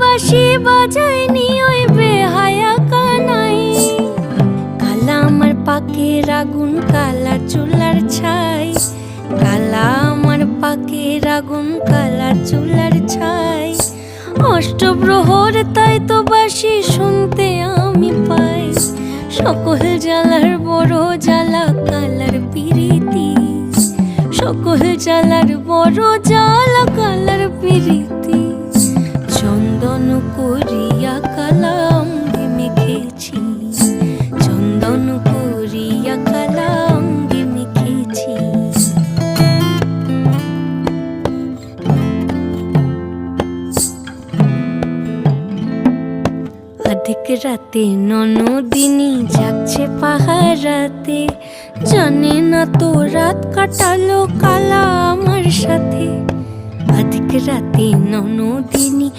বাঁশি বাজায়নি ওই বেহায়া কানাই, কালা আমার পাকের আগুন কালা চুলার ছাই, কালা আমার পাকের আগুন কালা চুলার ছাই। অষ্টপ্রহর তাই তো বাঁশি শুনতে আমি পাই, সকল জ্বালার বড় জ্বালা কালার পিরিতি, সকল জ্বালার বড় জ্বালা কালার পিরিতি। চন্দন করিয়া কালা অঙ্গে মেখেছি, চন্দন করিয়া কালা অঙ্গে মেখেছি। অধিক রাতে ননদিনী যাচ্ছে পাহারাতে, জানে না তো রাত কাটালো কালা আমার সাথে। অধিক রাতে ননদিনী